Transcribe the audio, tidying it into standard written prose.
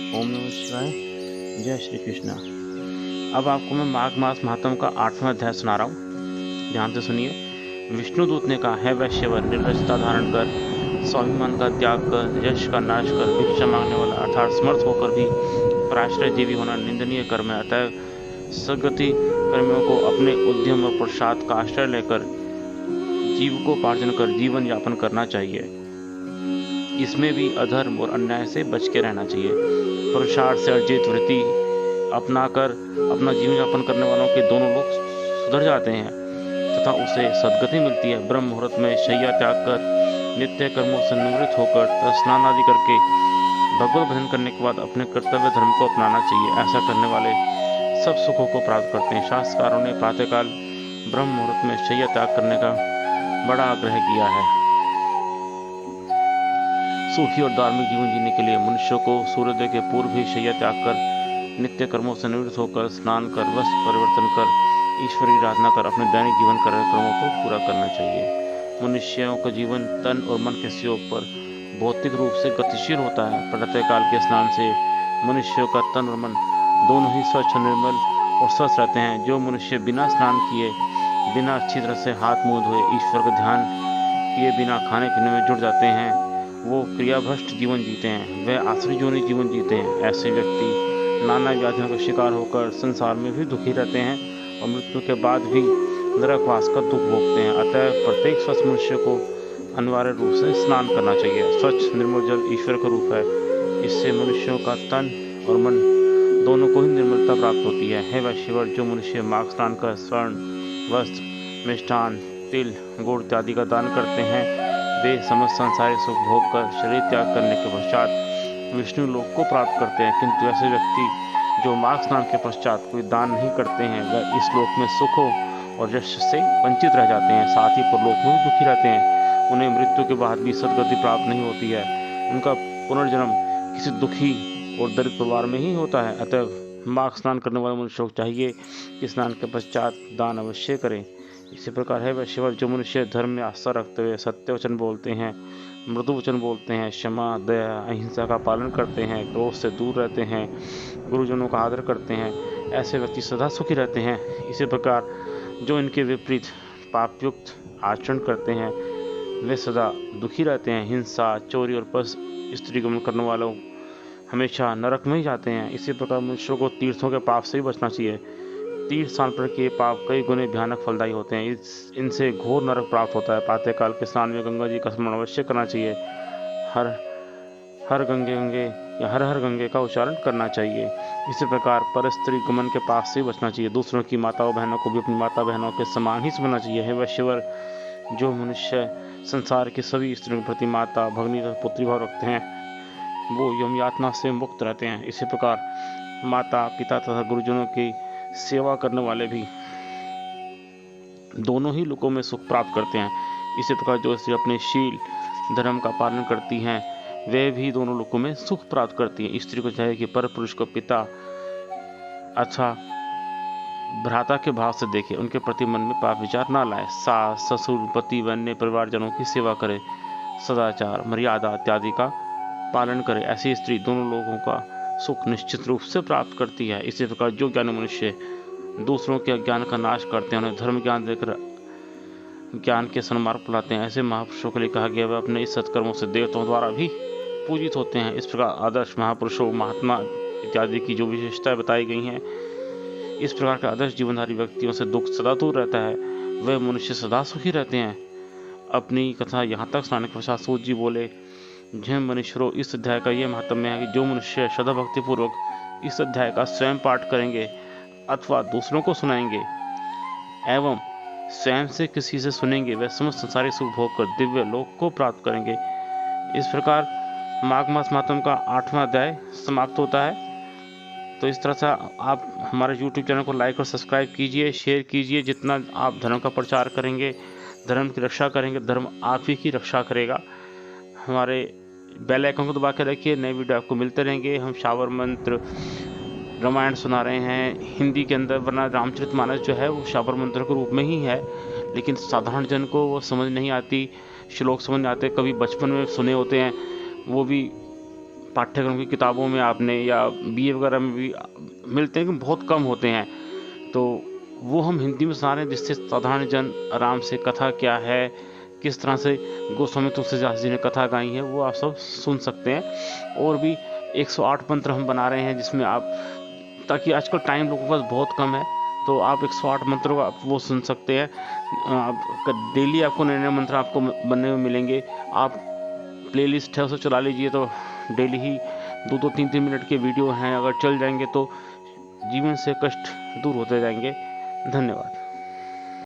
ओम नमः शिवाय। जय श्री कृष्णा। अब आपको मैं माघ मास महात्म का 8वां अध्याय सुना रहा हूँ। ध्यान से सुनिए। विष्णुदूत ने कहा, है वैश्यवर, निर्लजता धारण कर, स्वाभिमान का त्याग कर, यश का नाश कर, भिक्षा मांगने वाला अर्थात समर्थ होकर भी पराश्रय जीवी होना निंदनीय कर्म है। अतः सगति कर्मियों को अपने उद्यम और पुरुषार्थ का आश्रय लेकर जीविकोपार्जन कर जीवन यापन करना चाहिए। इसमें भी अधर्म और अन्याय से बच के रहना चाहिए। पुरुषार्थ से अर्जित वृत्ति अपनाकर अपना जीवन यापन करने वालों के दोनों लोग सुधर जाते हैं तथा उसे सद्गति मिलती है। ब्रह्म मुहूर्त में शैया त्याग कर नित्य कर्मों से निवृत्त होकर तथा स्नान आदि करके भगवत भजन करने के बाद अपने कर्तव्य धर्म को अपनाना चाहिए। ऐसा करने वाले सब सुखों को प्राप्त करते हैं। शास्त्रकारों ने प्रातःकाल ब्रह्म मुहूर्त में शैया त्याग करने का बड़ा आग्रह किया है। सुखी और धार्मिक जीवन जीने के लिए मनुष्य को सूर्योदय के पूर्व ही शैया त्याग कर नित्य कर्मों से निवृत्त होकर स्नान कर वस्त्र परिवर्तन कर ईश्वर की आराधना कर अपने दैनिक जीवन कार्यक्रमों को पूरा करना चाहिए। मनुष्यों का जीवन तन और मन के सहयोग पर भौतिक रूप से गतिशील होता है। प्रातःकाल के स्नान से मनुष्यों का तन और मन दोनों ही स्वच्छ निर्मल और स्वस्थ रहते हैं। जो मनुष्य बिना स्नान किए बिना अच्छी तरह से हाथ मुंह धोए ईश्वर का ध्यान किए बिना खाने पीने में जुट जाते हैं वो क्रियाभ्रष्ट जीवन जीते हैं, वह आश्रित योनि जीवन जीते हैं। ऐसे व्यक्ति नाना व्याधियों का शिकार होकर संसार में भी दुखी रहते हैं और मृत्यु के बाद भी नरकवास का दुख भोगते हैं। अतः प्रत्येक स्वस्थ मनुष्य को अनिवार्य रूप से स्नान करना चाहिए। स्वच्छ निर्मल जल ईश्वर का रूप है। इससे मनुष्यों का तन और मन दोनों को ही निर्मलता प्राप्त होती है। हे वैश्यवर, जो मनुष्य माघ स्नान कर स्वर्ण वस्त्र मिष्ठान तिल गुड़ इत्यादि का दान करते हैं वे समस्त संसारी सुख भोग कर शरीर त्याग करने के पश्चात विष्णु लोक को प्राप्त करते हैं। किंतु ऐसे व्यक्ति जो माघ स्नान के पश्चात कोई दान नहीं करते हैं वह इस लोक में सुखों और यश से वंचित रह जाते हैं, साथ ही परलोक में भी दुखी रहते हैं। उन्हें मृत्यु के बाद भी सदगति प्राप्त नहीं होती है। उनका पुनर्जन्म किसी दुखी और दरिद्र परिवार में ही होता है। अतः माघ स्नान करने वाले मनुष्य को चाहिए कि स्नान के पश्चात दान अवश्य करें। इसी प्रकार है वैश्यवर, जो मनुष्य धर्म में आस्था रखते हुए सत्य वचन बोलते हैं, मृदु वचन बोलते हैं, क्षमा दया अहिंसा का पालन करते हैं, क्रोध से दूर रहते हैं, गुरुजनों का आदर करते हैं, ऐसे व्यक्ति सदा सुखी रहते हैं। इसी प्रकार जो इनके विपरीत पापयुक्त आचरण करते हैं वे सदा दुखी रहते हैं। हिंसा चोरी और पर स्त्री गमन करने वालों हमेशा नरक में ही जाते हैं। इसी प्रकार मनुष्यों को तीर्थों के पाप से ही बचना चाहिए। तीर्थ स्थान पर के पाप कई गुने भयानक फलदायी होते हैं। इनसे घोर नरक प्राप्त होता है। प्रातःकाल के स्नान में गंगा जी का स्मरण अवश्य करना चाहिए। हर हर गंगे गंगे या हर हर गंगे का उच्चारण करना चाहिए। इसी प्रकार पर स्त्री गमन के पाप से बचना चाहिए। दूसरों की माताओं बहनों को भी अपनी माता बहनों के समान ही समझना चाहिए। हे वैश्यवर, जो मनुष्य संसार की सभी स्त्रियों के प्रति माता भगनी तथा पुत्री भाव रखते हैं वो यम यातना से मुक्त रहते हैं। इसी प्रकार माता पिता तथा गुरुजनों की सेवा करने वाले भी दोनों ही लोकों में सुख प्राप्त करते हैं। इसी प्रकार जो स्त्री अपने शील धर्म का पालन करती हैं वे भी दोनों लोकों में सुख प्राप्त करती हैं। स्त्री को चाहिए कि पर पुरुष को पिता अच्छा भ्राता के भाव से देखे, उनके प्रति मन में पाप विचार ना लाए, सास ससुर पति व अन्य परिवारजनों की सेवा करे, सदाचार मर्यादा इत्यादि का पालन करे। ऐसी स्त्री दोनों लोगों का सुख निश्चित रूप से प्राप्त करती है। इसी प्रकार जो ज्ञानी मनुष्य दूसरों के अज्ञान का नाश करते हैं, उन्हें धर्म ज्ञान देकर ज्ञान के सन्मार्ग बुलाते हैं, ऐसे महापुरुषों के लिए कहा गया वह अपने इस सत्कर्मों से देवताओं द्वारा भी पूजित होते हैं। इस प्रकार आदर्श महापुरुषों महात्मा इत्यादि की जो विशेषताएं बताई गई हैं, इस प्रकार के आदर्श जीवनधारी व्यक्तियों से दुख सदा दूर रहता है, वह मनुष्य सदा सुखी रहते हैं। अपनी कथा यहाँ तक सुनाने के पश्चात सूत जी बोले, जय मनुष्यों, इस अध्याय का यह महात्म्य है कि जो मनुष्य श्रद्धा भक्ति पूर्वक इस अध्याय का स्वयं पाठ करेंगे अथवा दूसरों को सुनाएंगे एवं स्वयं से किसी से सुनेंगे वह समस्त संसारी सुख भोग कर दिव्य लोक को प्राप्त करेंगे। इस प्रकार माघ मास महात्म्य का 8वां अध्याय समाप्त होता है। तो इस तरह से आप हमारे YouTube चैनल को लाइक और सब्सक्राइब कीजिए, शेयर कीजिए। जितना आप धर्म का प्रचार करेंगे, धर्म की रक्षा करेंगे, धर्म आप ही की रक्षा करेगा। हमारे बेल आइकन को दबा के रखिए, नए वीडियो आपको मिलते रहेंगे। हम शावर मंत्र रामायण सुना रहे हैं हिंदी के अंदर, वरना रामचरितमानस जो है वो शावर मंत्र के रूप में ही है, लेकिन साधारण जन को वो समझ नहीं आती, श्लोक समझ नहीं आते। कभी बचपन में सुने होते हैं वो भी पाठ्यक्रम की किताबों में आपने या बीए वगैरह में भी मिलते हैं, कि बहुत कम होते हैं। तो वो हम हिंदी में सुना रहे हैं, जिससे साधारण जन आराम से कथा क्या है, किस तरह से गोस्वामी तुलसीदास जी ने कथा गाई है, वो आप सब सुन सकते हैं। और भी 108 मंत्र हम बना रहे हैं, जिसमें आप, ताकि आजकल टाइम लोगों के पास बहुत कम है, तो आप 108 मंत्रों का आप वो सुन सकते हैं। आप डेली आपको नए नए मंत्र आपको बनने में मिलेंगे। आप प्लेलिस्ट है उसे चला लीजिए, तो डेली ही 2-2 3-3 मिनट के वीडियो हैं, अगर चल जाएंगे तो जीवन से कष्ट दूर होते जाएंगे। धन्यवाद।